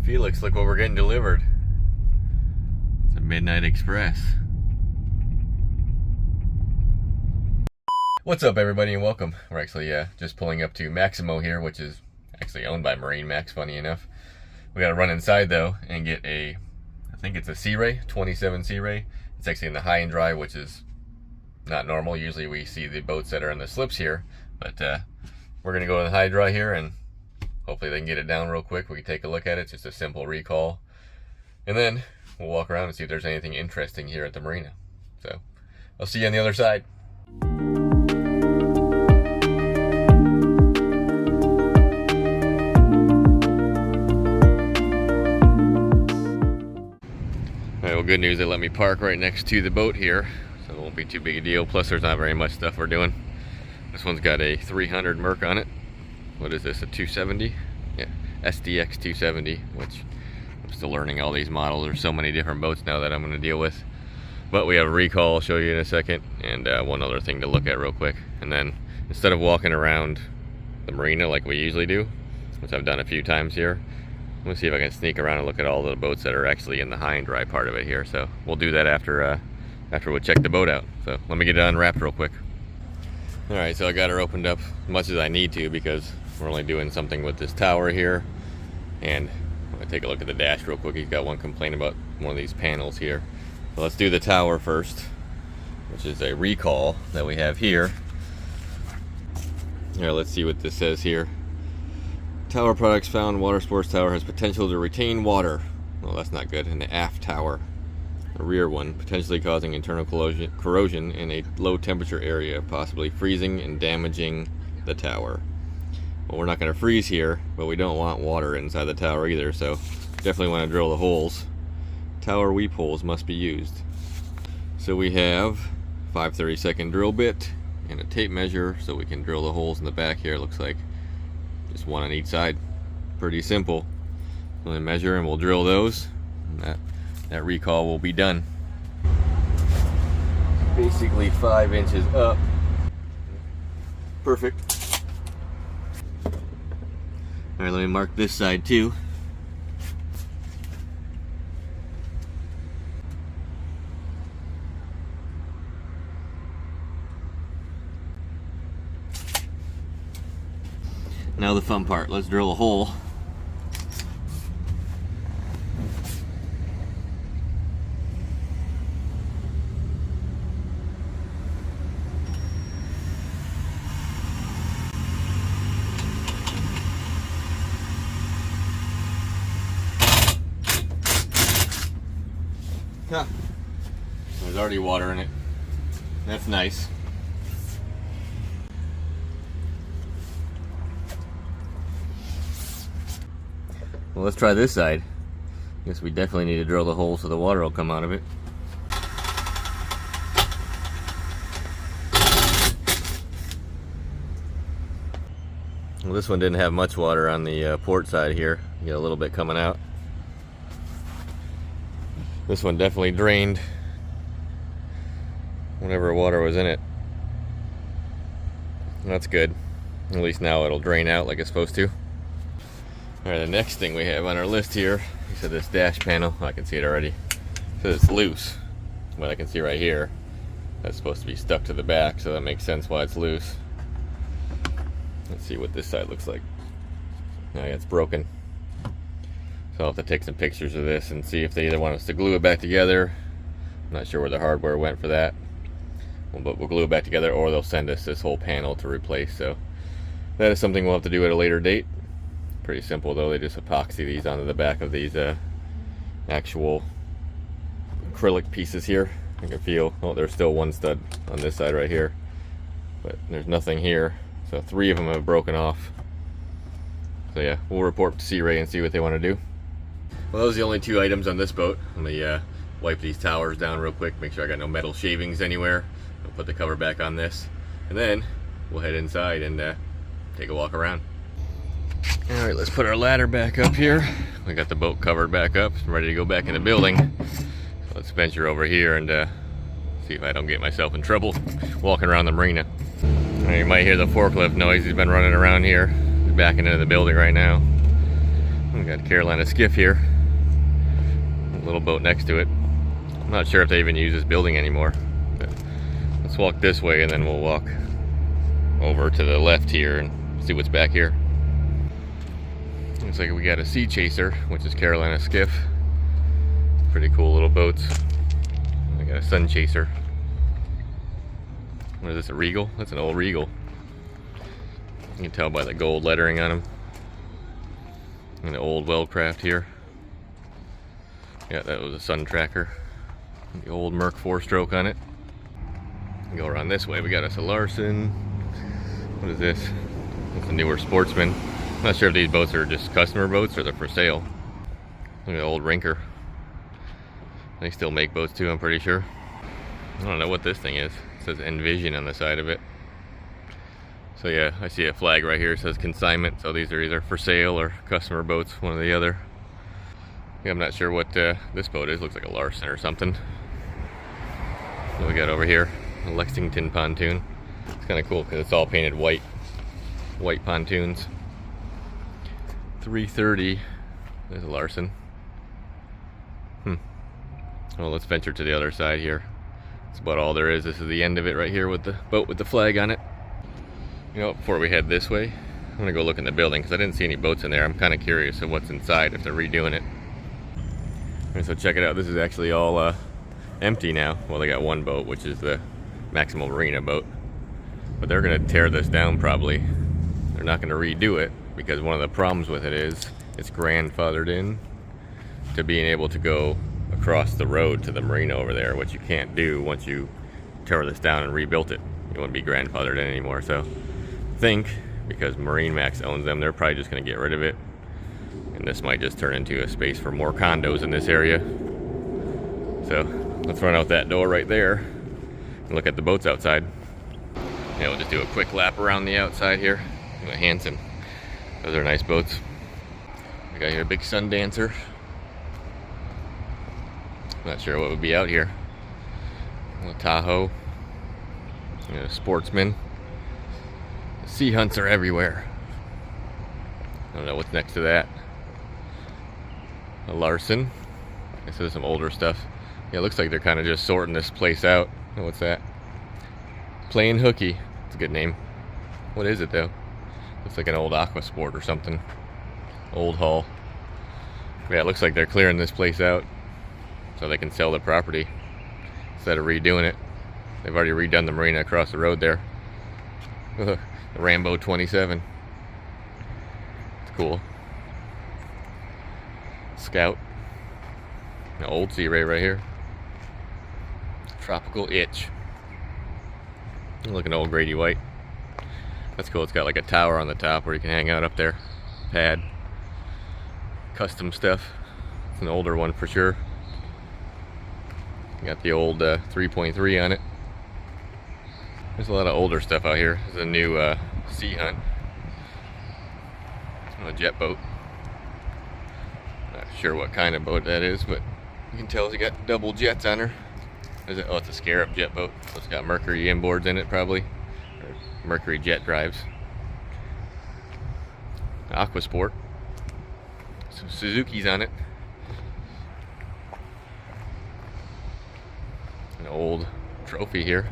Felix, look what we're getting delivered. It's a Midnight Express. What's up, everybody, and welcome. We're actually just pulling up to Maximo here, which is actually owned by Marine Max, funny enough. We gotta run inside though and get I think it's a Sea Ray, 27 Sea Ray. It's actually in the high and dry, which is not normal. Usually we see the boats that are in the slips here, but we're gonna go to the high dry here and hopefully they can get it down real quick. We can take a look at it. It's just a simple recall. And then we'll walk around and see if there's anything interesting here at the marina. So I'll see you on the other side. Alright, well, good news, they let me park right next to the boat here, so it won't be too big a deal. Plus there's not very much stuff we're doing. This one's got a 300 Merc on it. What is this, a 270? Yeah, SDX 270, which I'm still learning all these models. There's so many different boats now that I'm going to deal with. But we have a recall I'll show you in a second, and one other thing to look at real quick. And then instead of walking around the marina like we usually do, which I've done a few times here, I'm going to see if I can sneak around and look at all the boats that are actually in the high and dry part of it here. So we'll do that after we check the boat out. So let me get it unwrapped real quick. Alright, so I got her opened up as much as I need to because we're only doing something with this tower here. And I'm going to take a look at the dash real quick. He's got one complaint about one of these panels here. So let's do the tower first, which is a recall that we have here. Here, let's see what this says here. Tower products found. Water sports tower has potential to retain water. Well, that's not good. In the aft tower. A rear one, potentially causing internal corrosion in a low temperature area, possibly freezing and damaging the tower. Well, we're not going to freeze here, but we don't want water inside the tower either, so definitely want to drill the holes. Tower weep holes must be used. So we have 5/32 drill bit and a tape measure so we can drill the holes in the back here. It looks like just one on each side. Pretty simple. We'll measure and we'll drill those. And that recall will be done. Basically 5 inches up. Perfect. Alright, let me mark this side too. Now the fun part, let's drill a hole. Huh. There's already water in it. That's nice. Well, let's try this side. Guess we definitely need to drill the hole so the water will come out of it. Well, this one didn't have much water on the port side here. You got a little bit coming out. This one definitely drained whenever water was in it. That's good. At least now it'll drain out like it's supposed to. Alright, the next thing we have on our list here, he said this dash panel, I can see it already, it says it's loose. What I can see right here, that's supposed to be stuck to the back, so that makes sense why it's loose. Let's see what this side looks like. Oh yeah, it's broken. So I'll have to take some pictures of this and see if they either want us to glue it back together. I'm not sure where the hardware went for that. But we'll glue it back together, or they'll send us this whole panel to replace. So that is something we'll have to do at a later date. Pretty simple though, they just epoxy these onto the back of these actual acrylic pieces here. I can feel, oh, there's still one stud on this side right here, but there's nothing here. So 3 of them have broken off. So yeah, we'll report to Sea Ray and see what they want to do. Well, those are the only 2 items on this boat. Let me wipe these towers down real quick, make sure I got no metal shavings anywhere. I'll put the cover back on this, and then we'll head inside and take a walk around. Alright, let's put our ladder back up here. We got the boat covered back up, ready to go back in the building. So let's venture over here and see if I don't get myself in trouble walking around the marina. You might hear the forklift noise. He's been running around here. He's backing into the building right now. We got Carolina skiff here. A little boat next to it. I'm not sure if they even use this building anymore. But let's walk this way and then we'll walk over to the left here and see what's back here. Looks like we got a Sea Chaser, which is Carolina skiff. Pretty cool little boats. We got a Sun Chaser. What is this, a Regal? That's an old Regal. You can tell by the gold lettering on them. And the old Wellcraft here. Yeah, that was a Sun Tracker. The old Merc 4-stroke on it. Go around this way, we got us a Larson. What is this? It's a newer Sportsman. I'm not sure if these boats are just customer boats or they're for sale. Look at the old Rinker. They still make boats too, I'm pretty sure. I don't know what this thing is. It says Envision on the side of it. So yeah, I see a flag right here. It says consignment. So these are either for sale or customer boats, one or the other. Yeah, I'm not sure what this boat is. Looks like a Larson or something. What we got over here? A Lexington pontoon. It's kind of cool because it's all painted white. White pontoons. 330. There's a Larson. Well, let's venture to the other side here. That's about all there is. This is the end of it right here with the boat with the flag on it. You know, before we head this way, I'm gonna go look in the building because I didn't see any boats in there. I'm kind of curious of what's inside if they're redoing it. And so check it out. This is actually all empty now. Well, they got one boat, which is the Maximo Marina boat. But they're gonna tear this down probably. They're not gonna redo it because one of the problems with it is it's grandfathered in to being able to go across the road to the marina over there, which you can't do once you tear this down and rebuilt it. You wouldn't be grandfathered in anymore. So I think because Marine Max owns them, they're probably just gonna get rid of it. And this might just turn into a space for more condos in this area. So let's run out that door right there and look at the boats outside. Yeah, we'll just do a quick lap around the outside here. Look at Hanson. Those are nice boats. We got here a big Sun Dancer. Not sure what would be out here. A Tahoe. You know, Sportsman. Sea Hunts are everywhere. I don't know what's next to that. A Larson. This is some older stuff. Yeah, it looks like they're kind of just sorting this place out. Oh, what's that? Plain Hooky. It's a good name. What is it though? Looks like an old Aqua Sport or something. Old hull. Yeah, it looks like they're clearing this place out so they can sell the property instead of redoing it. They've already redone the marina across the road there. The Rambo 27. It's cool. Scout. An old Sea Ray right here. Tropical Itch. Look, an old Grady White. That's cool. It's got like a tower on the top where you can hang out up there. Pad. Custom stuff. It's an older one for sure. Got the old 3.3 on it. There's a lot of older stuff out here. There's a new Sea Hunt. A jet boat. Not sure what kind of boat that is, but you can tell it's got double jets on her. Oh, it's a Scarab jet boat. So it's got Mercury inboards in it probably. Or Mercury jet drives. Aqua Sport. Some Suzuki's on it. An old trophy here.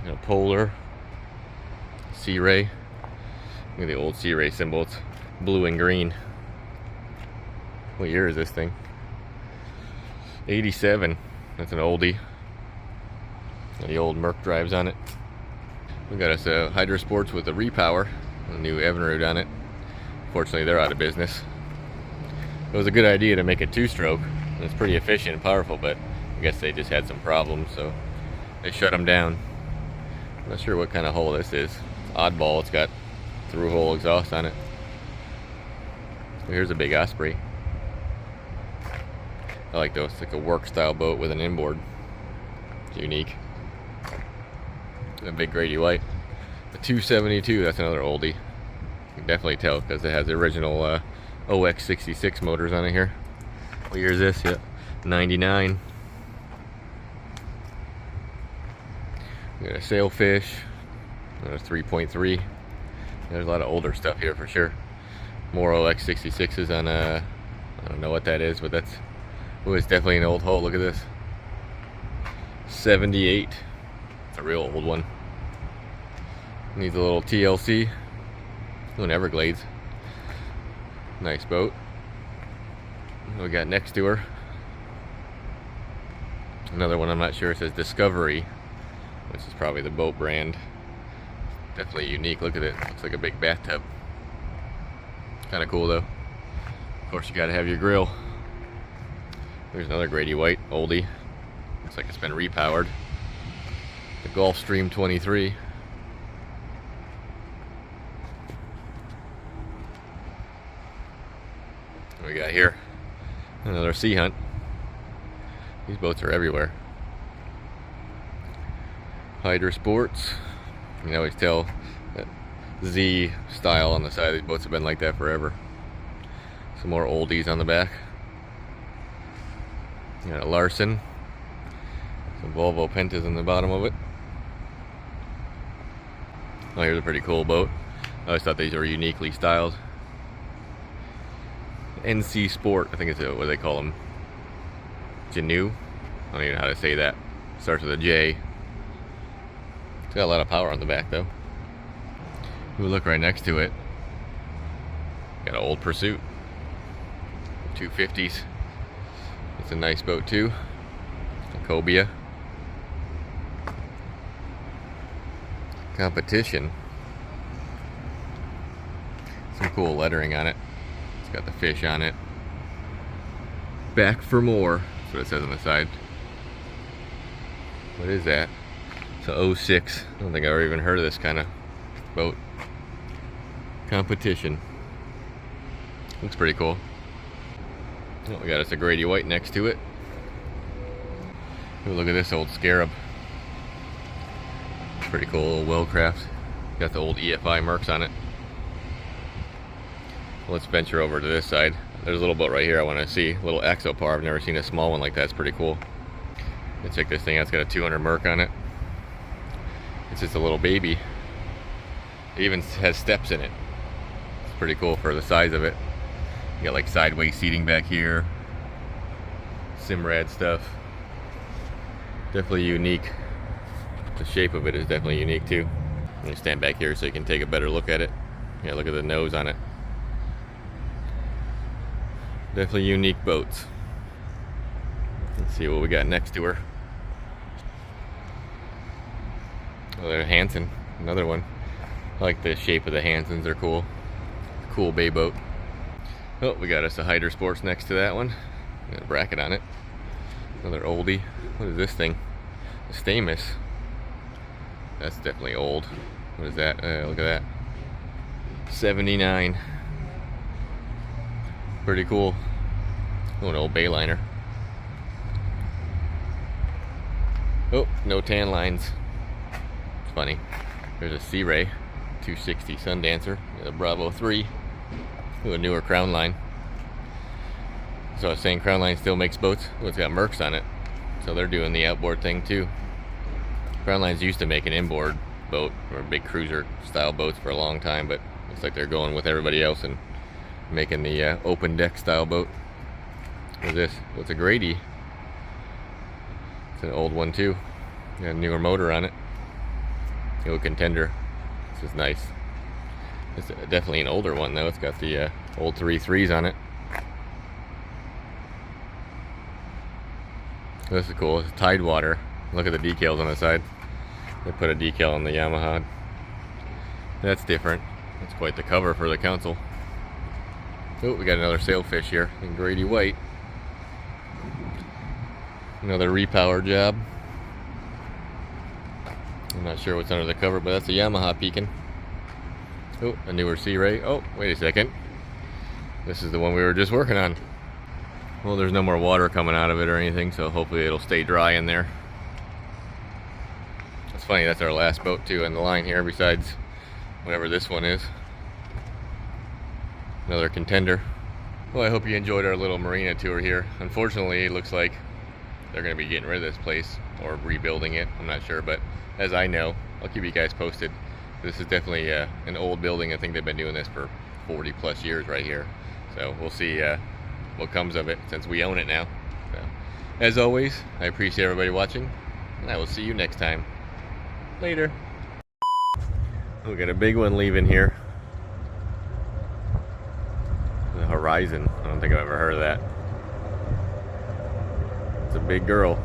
A Polar. Sea Ray. Look at the old Sea Ray symbol. It's blue and green. What year is this thing? 87. That's an oldie. Got the old Merc drives on it. We got us a Hydro Sports with a repower. A new Evinrude on it. Fortunately, they're out of business. It was a good idea to make a two-stroke. It's pretty efficient and powerful, but I guess they just had some problems, so they shut them down. I'm not sure what kind of hull this is. It's oddball. It's got through-hole exhaust on it. Here's a big Osprey. I like those. It's like a work-style boat with an inboard. It's unique. A big Grady White. The 272. That's another oldie. You can definitely tell because it has the original OX66 motors on it here. What year is this? Yeah, 99. We got a Sailfish. There's 3.3. There's a lot of older stuff here for sure. More OX66s on I don't know what that is, but that's, oh, it's definitely an old hull. Look at this. 78. It's a real old one. Needs a little TLC. Oh, an Everglades. Nice boat. What we got next to her? Another one, I'm not sure. It says Discovery, which is probably the boat brand. Definitely unique. Look at it. Looks like a big bathtub. Kind of cool though. Of course, you got to have your grill. There's another Grady White oldie. Looks like it's been repowered. The Gulfstream 23. What we got here? Another Sea Hunt. These boats are everywhere. Hydra Sports. You can always tell that Z style on the side of these boats have been like that forever. Some more oldies on the back. You got a Larson. Some Volvo Pentas in the bottom of it. Oh, here's a pretty cool boat. I always thought these were uniquely styled. NC Sport, I think it's what they call them. Janu. I don't even know how to say that. Starts with a J. It's got a lot of power on the back though. We look right next to it. Got an old Pursuit. 250s. It's a nice boat too. A Cobia. Competition. Some cool lettering on it. It's got the fish on it. Back for more. That's what it says on the side. What is that? It's a 06. I don't think I've ever even heard of this kind of boat. Competition. Looks pretty cool. Oh, we got us a Grady White next to it. Ooh, look at this old Scarab. Pretty cool old Wellcraft. Got the old EFI marks on it. Let's venture over to this side. There's a little boat right here I want to see. A little Axopar. I've never seen a small one like that. It's pretty cool. Let's check this thing out. It's got a 200 Merc on it. It's just a little baby. It even has steps in it. It's pretty cool for the size of it. You got like sideways seating back here. Simrad stuff. Definitely unique. The shape of it is definitely unique too. I'm gonna stand back here so you can take a better look at it. Yeah, look at the nose on it. Definitely unique boats. Let's see what we got next to her. Oh, there's Hansen, another one. I like the shape of the Hansens, they're cool. Cool bay boat. Oh, we got us a Hydra Sports next to that one. Got a bracket on it. Another oldie. What is this thing? A Stamus. That's definitely old. What is that? Look at that. 79. Pretty cool. Oh, an old Bayliner. Oh, no tan lines. It's funny. There's a Sea Ray 260 Sundancer. A Bravo 3. Ooh, a newer Crown Line. So I was saying Crown Line still makes boats. Oh, it's got Mercs on it. So they're doing the outboard thing too. Crown Lines used to make an inboard boat or big cruiser style boats for a long time, but looks like they're going with everybody else and making the open deck style boat. What's this? What's a Grady? It's an old one too. Got a newer motor on it. The old Contender. This is nice. It's definitely an older one though. It's got the old 3.3s on it. This is cool. It's Tidewater. Look at the decals on the side. They put a decal on the Yamaha. That's different. That's quite the cover for the console. Oh, we got another sailfish here in Grady White. Another repower job. I'm not sure what's under the cover, but that's a Yamaha peeking. Oh, a newer Sea Ray. Oh, wait a second. This is the one we were just working on. Well, there's no more water coming out of it or anything, so hopefully it'll stay dry in there. It's funny, that's our last boat too in the line here, besides whatever this one is. Another Contender. Well, I hope you enjoyed our little marina tour here. Unfortunately, it looks like they're going to be getting rid of this place or rebuilding it. I'm not sure, but as I know, I'll keep you guys posted. This is definitely an old building. I think they've been doing this for 40 plus years right here. So we'll see what comes of it since we own it now. So, as always, I appreciate everybody watching, and I will see you next time. Later. We got a big one leaving here. The Horizon. I don't think I've ever heard of that. It's a big girl.